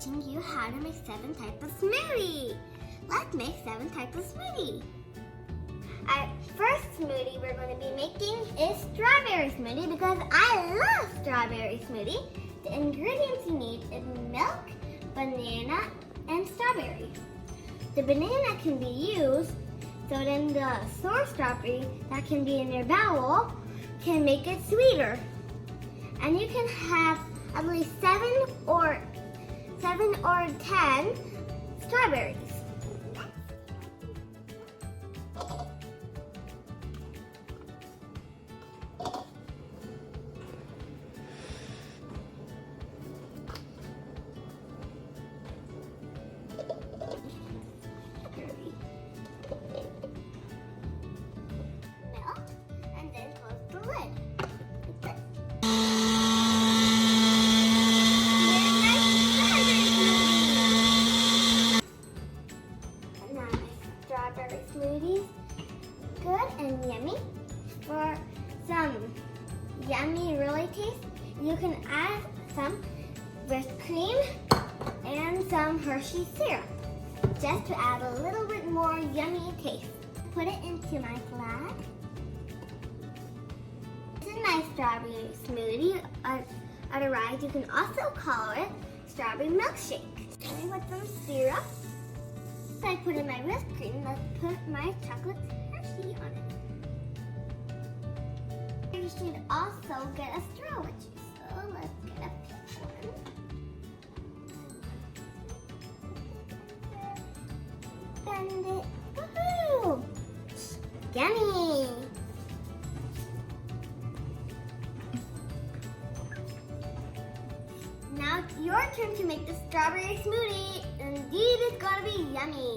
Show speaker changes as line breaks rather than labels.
teaching you how to make 7 types of smoothie. Let's make 7 types of smoothie. Our first smoothie we're going to be making is strawberry smoothie because I love strawberry smoothie. The ingredients you need is milk, banana, and strawberry. The banana can be used so then the sour strawberry that can be in your bowl can make it sweeter. And you can have at least 7 or 10 strawberries. Milk, and then close the lid. Strawberry smoothies, good and yummy. For some yummy really taste, you can add some whipped cream and some Hershey syrup, just to add a little bit more yummy taste. Put it into my flask. This is my strawberry smoothie. Otherwise, you can also call it strawberry milkshake. Let me put some syrup. I put in my whipped cream. Let's put my chocolate Hershey on it. You should also get a straw with you. So let's get a pink one. Bend it. Woohoo! Yummy! Now it's your turn to make the strawberry smoothie. Indeed, it's gonna be yummy.